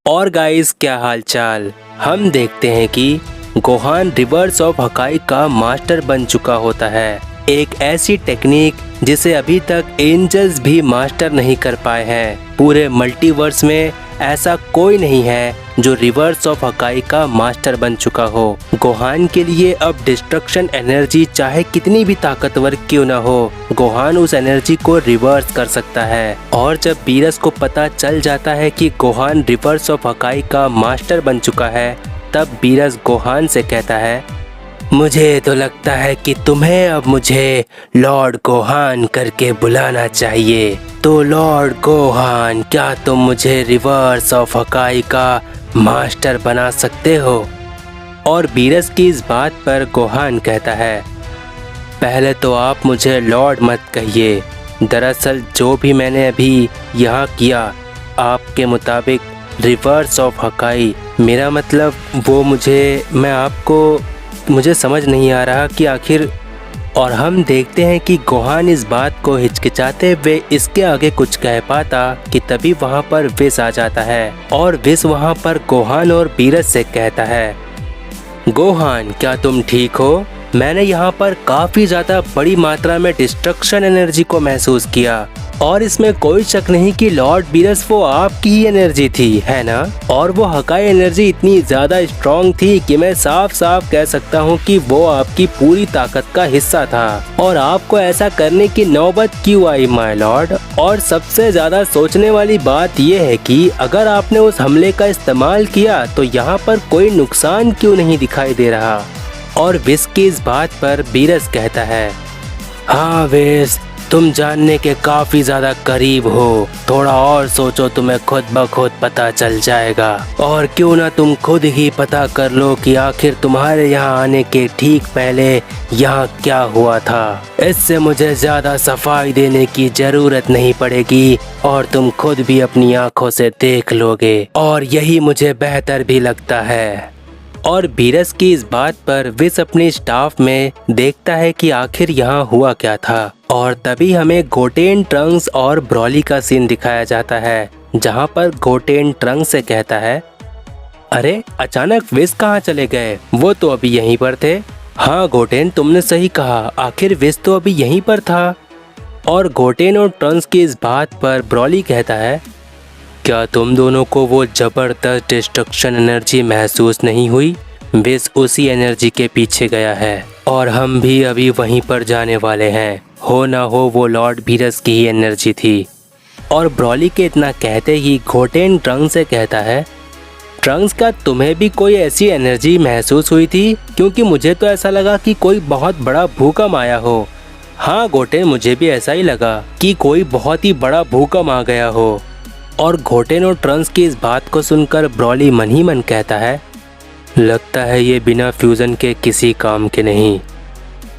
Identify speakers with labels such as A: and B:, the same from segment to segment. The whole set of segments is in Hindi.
A: और गाइस, क्या हालचाल। हम देखते हैं कि गोहान रिवर्स ऑफ हकाई का मास्टर बन चुका होता है। एक ऐसी टेक्निक जिसे अभी तक एंजल्स भी मास्टर नहीं कर पाए हैं। पूरे मल्टीवर्स में ऐसा कोई नहीं है जो रिवर्स ऑफ हकाई का मास्टर बन चुका हो। गोहान के लिए अब डिस्ट्रक्शन एनर्जी चाहे कितनी भी ताकतवर क्यों ना हो, गोहान उस एनर्जी को रिवर्स कर सकता है। और जब बीरस को पता चल जाता है कि गोहान रिवर्स ऑफ हकाई का मास्टर बन चुका है, तब बीरस गोहान से कहता है, मुझे तो लगता है कि तुम्हें अब मुझे लॉर्ड गोहान करके बुलाना चाहिए। तो लॉर्ड गोहान, क्या तुम मुझे रिवर्स ऑफ हकाई का मास्टर बना सकते हो? और बीरस की इस बात पर गोहान कहता है, पहले तो आप मुझे लॉर्ड मत कहिए। दरअसल जो भी मैंने अभी यहाँ किया, आपके मुताबिक रिवर्स ऑफ हकाई, मेरा मतलब वो मुझे समझ नहीं आ रहा कि आखिर। और हम देखते हैं कि गोहान इस बात को हिचकिचाते हुए इसके आगे कुछ कह पाता कि तभी वहाँ पर विस आ जाता है। और विस वहाँ पर गोहान और बीरस से कहता है, गोहान, क्या तुम ठीक हो? मैंने यहाँ पर काफ़ी ज़्यादा बड़ी मात्रा में डिस्ट्रक्शन एनर्जी को महसूस किया और इसमें कोई शक नहीं कि लॉर्ड बीरस वो आपकी ही एनर्जी थी, है ना? और वो हकाई एनर्जी इतनी ज़्यादा स्ट्रॉन्ग थी कि मैं साफ साफ कह सकता हूँ कि वो आपकी पूरी ताकत का हिस्सा था। और आपको ऐसा करने की नौबत क्यों आई माय लॉर्ड? और सबसे ज़्यादा सोचने वाली बात यह है कि अगर आपने उस हमले का इस्तेमाल किया तो यहाँ पर कोई नुकसान क्यों नहीं दिखाई दे रहा? और विस की इस बात पर बीरस कहता है, हाँ विस, तुम जानने के काफ़ी ज़्यादा करीब हो। थोड़ा और सोचो, तुम्हें खुद ब खुद पता चल जाएगा। और क्यों ना तुम खुद ही पता कर लो कि आखिर तुम्हारे यहाँ आने के ठीक पहले यहाँ क्या हुआ था। इससे मुझे ज़्यादा सफाई देने की ज़रूरत नहीं पड़ेगी और तुम खुद भी अपनी आंखों से देख लोगे, और यही मुझे बेहतर भी लगता है। और बीरस की इस बात पर विस अपने स्टाफ में देखता है कि आखिर यहाँ हुआ क्या था। और तभी हमें गोटेन, ट्रंक्स और ब्रॉली का सीन दिखाया जाता है, जहाँ पर गोटेन ट्रंक्स से कहता है, अरे अचानक विस कहाँ चले गए? वो तो अभी यहीं पर थे। हाँ गोटेन, तुमने सही कहा, आखिर विस तो अभी यहीं पर था। और गोटेन और ट्रंक्स की इस बात पर ब्रॉली कहता है, क्या तुम दोनों को वो जबरदस्त डिस्ट्रक्शन एनर्जी महसूस नहीं हुई? विस उसी एनर्जी के पीछे गया है और हम भी अभी वहीं पर जाने वाले हैं। हो ना हो वो लॉर्ड बीरस की ही एनर्जी थी। और ब्रॉली के इतना कहते ही गोटेन ट्रंक्स से कहता है, ट्रंक्स, का तुम्हें भी कोई ऐसी एनर्जी महसूस हुई थी? क्योंकि मुझे तो ऐसा लगा कि कोई बहुत बड़ा भूकंप आया हो। हाँ गोटेन, मुझे भी ऐसा ही लगा कि कोई बहुत ही बड़ा भूकंप आ गया हो। और गोटेन और ट्रंक्स की इस बात को सुनकर ब्रॉली मन ही मन कहता है, लगता है ये बिना फ्यूज़न के किसी काम के नहीं।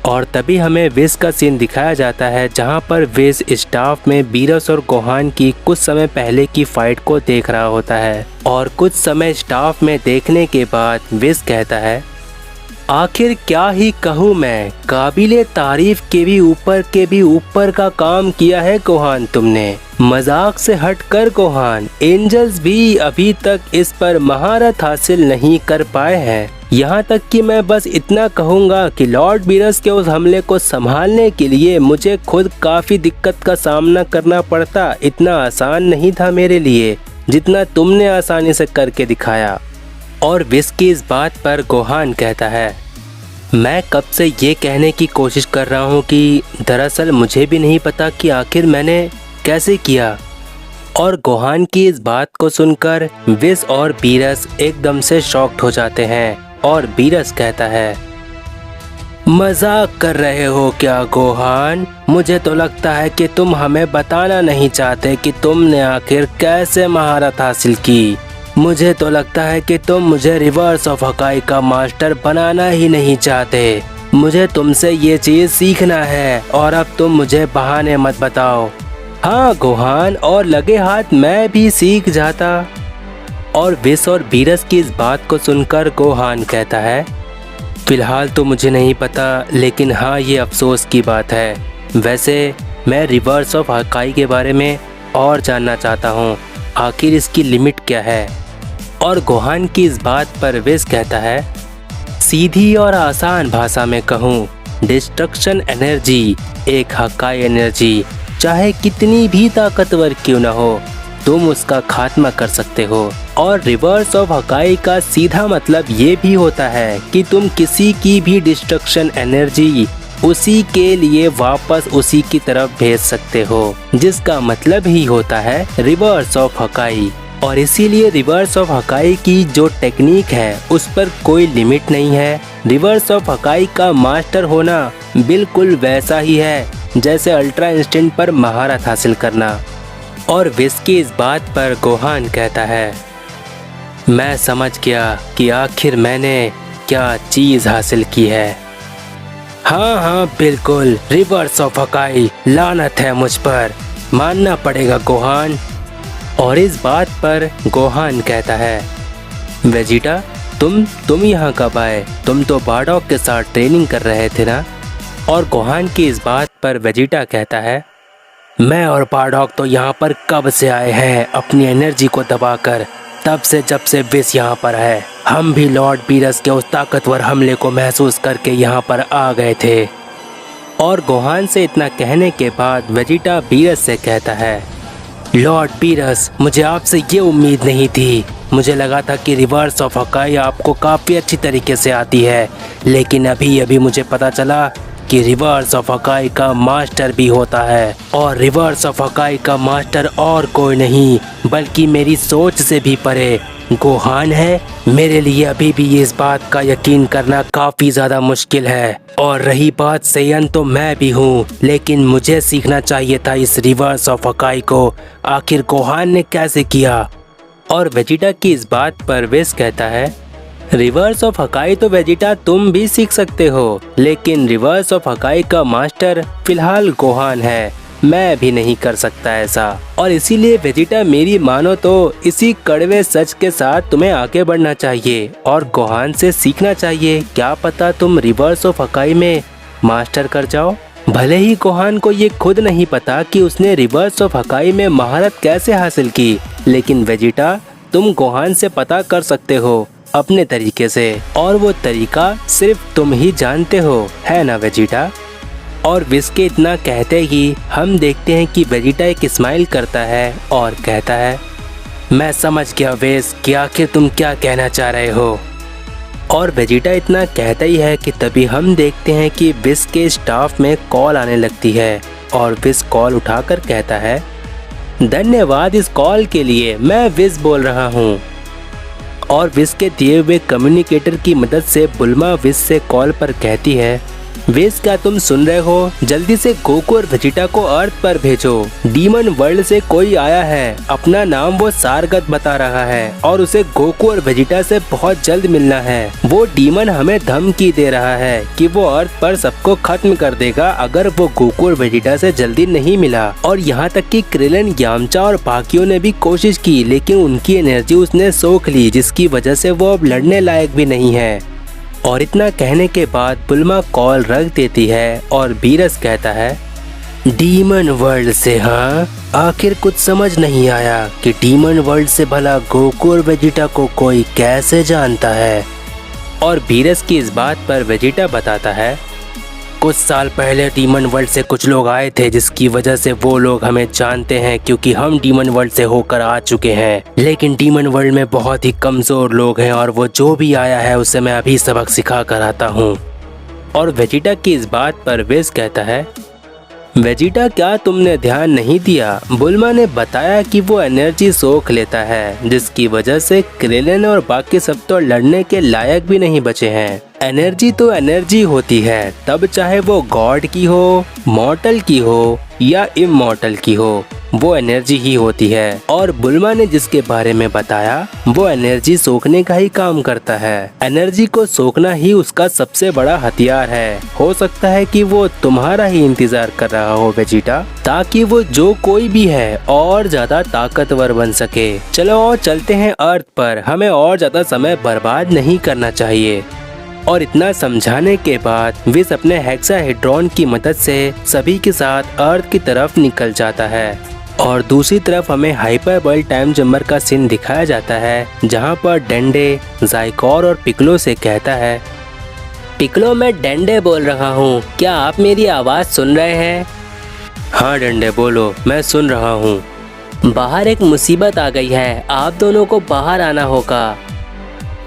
A: और तभी हमें विस का सीन दिखाया जाता है, जहां पर विस स्टाफ में बीरस और गोहान की कुछ समय पहले की फाइट को देख रहा होता है। और कुछ समय स्टाफ में देखने के बाद विस कहता है, आखिर क्या ही कहूँ मैं, काबिले तारीफ के भी ऊपर का काम किया है गोहान तुमने। मजाक से हटकर गोहान, एंजल्स भी अभी तक इस पर महारत हासिल नहीं कर पाए हैं। यहाँ तक कि मैं बस इतना कहूँगा कि लॉर्ड बीरस के उस हमले को संभालने के लिए मुझे खुद काफ़ी दिक्कत का सामना करना पड़ता। इतना आसान नहीं था मेरे लिए जितना तुमने आसानी से करके दिखाया। और विस की इस बात पर गोहान कहता है, मैं कब से ये कहने की कोशिश कर रहा हूँ कि दरअसल मुझे भी नहीं पता कि आखिर मैंने कैसे किया। और गोहान की इस बात को सुनकर विस और बीरस एकदम से शॉक्ड हो जाते हैं। और बीरस कहता है, मजाक कर रहे हो क्या गोहान? मुझे तो लगता है कि तुम हमें बताना नहीं चाहते कि तुमने आखिर कैसे महारत हासिल की। मुझे तो लगता है कि तुम मुझे रिवर्स ऑफ हकाई का मास्टर बनाना ही नहीं चाहते। मुझे तुमसे ये चीज़ सीखना है और अब तुम मुझे बहाने मत बताओ। हाँ गोहान, और लगे हाथ मैं भी सीख जाता। और विस और बीरस की इस बात को सुनकर गोहान कहता है, फ़िलहाल तो मुझे नहीं पता, लेकिन हाँ ये अफसोस की बात है। वैसे मैं रिवर्स ऑफ हकाई के बारे में और जानना चाहता हूँ, आखिर इसकी लिमिट क्या है। और गोहान की इस बात पर विस कहता है, सीधी और आसान भाषा में कहूँ, डिस्ट्रक्शन एनर्जी एक हक्काई एनर्जी, चाहे कितनी भी ताकतवर क्यों न हो, तुम उसका खात्मा कर सकते हो। और रिवर्स ऑफ हकाई का सीधा मतलब ये भी होता है कि तुम किसी की भी डिस्ट्रक्शन एनर्जी उसी के लिए वापस उसी की तरफ भेज सकते हो, जिसका मतलब ही होता है रिवर्स ऑफ हकाई। और इसीलिए रिवर्स ऑफ हकाई की जो टेक्निक है उस पर कोई लिमिट नहीं है। रिवर्स ऑफ हकाई का मास्टर होना बिल्कुल वैसा ही है जैसे अल्ट्रा इंस्टेंट पर महारत हासिल करना। और विस की इस बात पर गोहान कहता है, मैं समझ गया कि आखिर मैंने क्या चीज़ हासिल की है। हाँ हाँ बिल्कुल, रिवर्स ऑफ हकाई, लानत है मुझ पर, मानना पड़ेगा गोहान। और इस बात पर गोहान कहता है, वेजिटा तुम यहाँ कब आए? तुम तो बारडॉग के साथ ट्रेनिंग कर रहे थे ना? और गोहान की इस बात पर वेजिटा कहता है, मैं और बारडॉग तो यहाँ पर कब से आए हैं अपनी एनर्जी को दबाकर, तब से जब से विस यहाँ पर है। हम भी लॉर्ड बीरस के उस ताकतवर हमले को महसूस करके यहाँ पर आ गए थे। और गोहान से इतना कहने के बाद वेजिटा बीरस से कहता है, लॉर्ड बीरस, मुझे आपसे ये उम्मीद नहीं थी। मुझे लगा था कि रिवर्स ऑफ हकाई आपको काफ़ी अच्छी तरीके से आती है, लेकिन अभी मुझे पता चला कि रिवर्स ऑफ हकाई का मास्टर भी होता है। और रिवर्स ऑफ हकाई का मास्टर और कोई नहीं बल्कि मेरी सोच से भी परे गोहान है। मेरे लिए अभी भी इस बात का यकीन करना काफ़ी ज़्यादा मुश्किल है। और रही बात सेयन, तो मैं भी हूँ, लेकिन मुझे सीखना चाहिए था इस रिवर्स ऑफ हकाई को आखिर गोहान ने कैसे किया। और वेजिटा की इस बात पर विस कहता है, रिवर्स ऑफ हकाई तो वेजिटा तुम भी सीख सकते हो, लेकिन रिवर्स ऑफ हकाई का मास्टर फिलहाल गोहान है, मैं भी नहीं कर सकता ऐसा। और इसीलिए वेजिटा मेरी मानो तो इसी कड़वे सच के साथ तुम्हें आगे बढ़ना चाहिए और गोहान से सीखना चाहिए। क्या पता तुम रिवर्स ऑफ हकाई में मास्टर कर जाओ। भले ही गोहान को ये खुद नहीं पता कि उसने रिवर्स ऑफ हकाई में महारत कैसे हासिल की, लेकिन वेजिटा तुम गोहान से पता कर सकते हो अपने तरीके से, और वो तरीका सिर्फ तुम ही जानते हो, है ना वेजिटा। और विस के इतना कहते ही हम देखते हैं कि वेजिटा एक स्माइल करता है और कहता है, मैं समझ गया विस कि आखिर तुम क्या कहना चाह रहे हो। और वेजिटा इतना कहता ही है कि तभी हम देखते हैं कि विस के स्टाफ में कॉल आने लगती है और विस कॉल उठाकर कहता है, धन्यवाद इस कॉल के लिए, मैं विस बोल रहा हूँ। और विस के दिए हुए कम्युनिकेटर की मदद से बुल्मा विस से कॉल पर कहती है, विस क्या तुम सुन रहे हो? जल्दी से गोकू और वेजिटा को अर्थ पर भेजो। डीमन वर्ल्ड से कोई आया है, अपना नाम वो सारगत बता रहा है और उसे गोकू और वेजिटा से बहुत जल्द मिलना है। वो डीमन हमें धमकी दे रहा है कि वो अर्थ पर सबको खत्म कर देगा अगर वो गोकू और वेजिटा से जल्दी नहीं मिला। और यहाँ तक कि क्रिलन, यामचा और बाकियों ने भी कोशिश की, लेकिन उनकी एनर्जी उसने सोख ली, जिसकी वजह से वो अब लड़ने लायक भी नहीं है। और इतना कहने के बाद बुल्मा कॉल रख देती है और बीरस कहता है, डीमन वर्ल्ड से? हाँ, आखिर कुछ समझ नहीं आया कि डीमन वर्ल्ड से भला गोकू और वेजिटा को कोई कैसे जानता है। और बीरस की इस बात पर वेजिटा बताता है, कुछ साल पहले डीमन वर्ल्ड से कुछ लोग आए थे, जिसकी वजह से वो लोग हमें जानते हैं क्योंकि हम डीमन वर्ल्ड से होकर आ चुके हैं। लेकिन डीमन वर्ल्ड में बहुत ही कमज़ोर लोग हैं और वो जो भी आया है उसे मैं अभी सबक सिखा कर आता हूँ। और वेजिटा की इस बात पर विस कहता है, वेजिटा क्या तुमने ध्यान नहीं दिया? बुल्मा ने बताया कि वो एनर्जी सोख लेता है, जिसकी वजह से क्रिलन और बाकी सब तो लड़ने के लायक भी नहीं बचे हैं। एनर्जी तो एनर्जी होती है, तब चाहे वो गॉड की हो, मॉर्टल की हो या इमॉर्टल की हो, वो एनर्जी ही होती है। और बुल्मा ने जिसके बारे में बताया वो एनर्जी सोखने का ही काम करता है। एनर्जी को सोखना ही उसका सबसे बड़ा हथियार है। हो सकता है कि वो तुम्हारा ही इंतजार कर रहा हो वेजिटा, ताकि वो जो कोई भी है और ज्यादा ताकतवर बन सके। चलो और चलते हैं अर्थ पर, हमें और ज्यादा समय बर्बाद नहीं करना चाहिए। और इतना समझाने के बाद विस अपने हेक्साहेड्रॉन की मदद से सभी के साथ अर्थ की तरफ निकल जाता है। और दूसरी तरफ हमें हाइपर बॉयल टाइम जम्पर का सीन दिखाया जाता है, जहाँ पर डेंडे ज़ाइकोर और पिक्लो से कहता है,
B: पिक्लो, मैं डेंडे बोल रहा हूँ, क्या आप मेरी आवाज़ सुन रहे हैं?
A: हाँ डेंडे बोलो, मैं सुन रहा हूँ।
B: बाहर एक मुसीबत आ गई है, आप दोनों को बाहर आना होगा।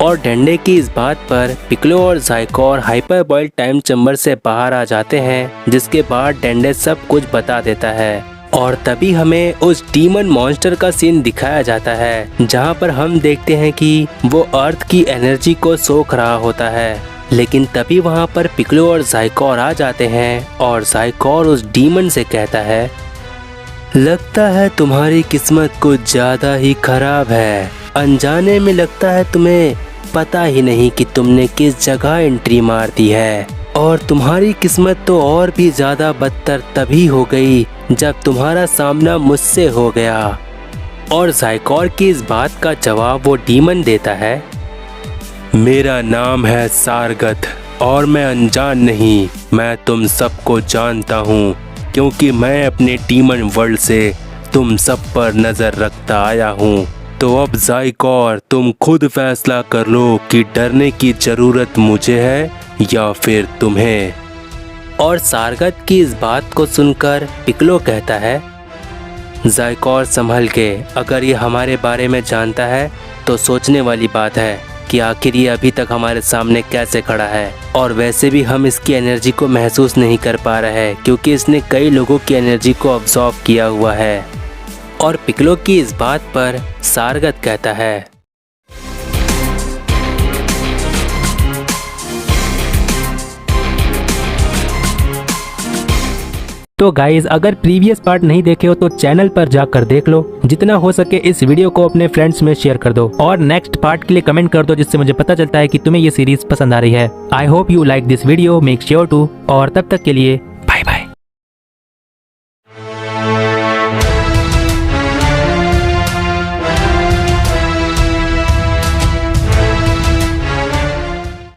A: और डेंडे की इस बात पर पिक्लो और ज़ाइकोर हाइपर बॉयल टाइम चैम्बर से बाहर आ जाते हैं, जिसके बाद डेंडे सब कुछ बता देता है। और तभी हमें उस डीमन मॉन्स्टर का सीन दिखाया जाता है, जहाँ पर हम देखते हैं कि वो अर्थ की एनर्जी को सोख रहा होता है। लेकिन तभी वहाँ पर पिक्लो और ज़ाइकोर आ जाते हैं और ज़ाइकोर उस डीमन से कहता है, लगता है तुम्हारी किस्मत कुछ ज़्यादा ही खराब है। अनजाने में लगता है तुम्हें पता ही नहीं कि तुमने किस जगह एंट्री मार दी है। और तुम्हारी किस्मत तो और भी ज़्यादा बदतर तभी हो गई जब तुम्हारा सामना मुझसे हो गया। और ज़ाइकोर की इस बात का जवाब वो डीमन देता है, मेरा नाम है सारगत और मैं अनजान नहीं, मैं तुम सबको जानता हूँ, क्योंकि मैं अपने डीमन वर्ल्ड से तुम सब पर नज़र रखता आया हूँ। तो अब ज़ाइकोर तुम खुद फैसला कर लो कि डरने की ज़रूरत मुझे है या फिर तुम्हें। और सारगत की इस बात को सुनकर पिक्लो कहता है, ज़ाइकोर संभल के, अगर ये हमारे बारे में जानता है तो सोचने वाली बात है कि आखिर ये अभी तक हमारे सामने कैसे खड़ा है। और वैसे भी हम इसकी एनर्जी को महसूस नहीं कर पा रहे हैं, क्योंकि इसने कई लोगों की एनर्जी को अब्सॉर्ब किया हुआ है। और पिक्लो की इस बात पर सारगत कहता है,
C: तो गाइज अगर प्रीवियस पार्ट नहीं देखे हो तो चैनल पर जाकर देख लो। जितना हो सके इस वीडियो को अपने फ्रेंड्स में शेयर कर दो और नेक्स्ट पार्ट के लिए कमेंट कर दो, जिससे मुझे पता चलता है कि तुम्हें ये सीरीज पसंद आ रही है। I hope you like this video, make sure to. और तब तक के लिए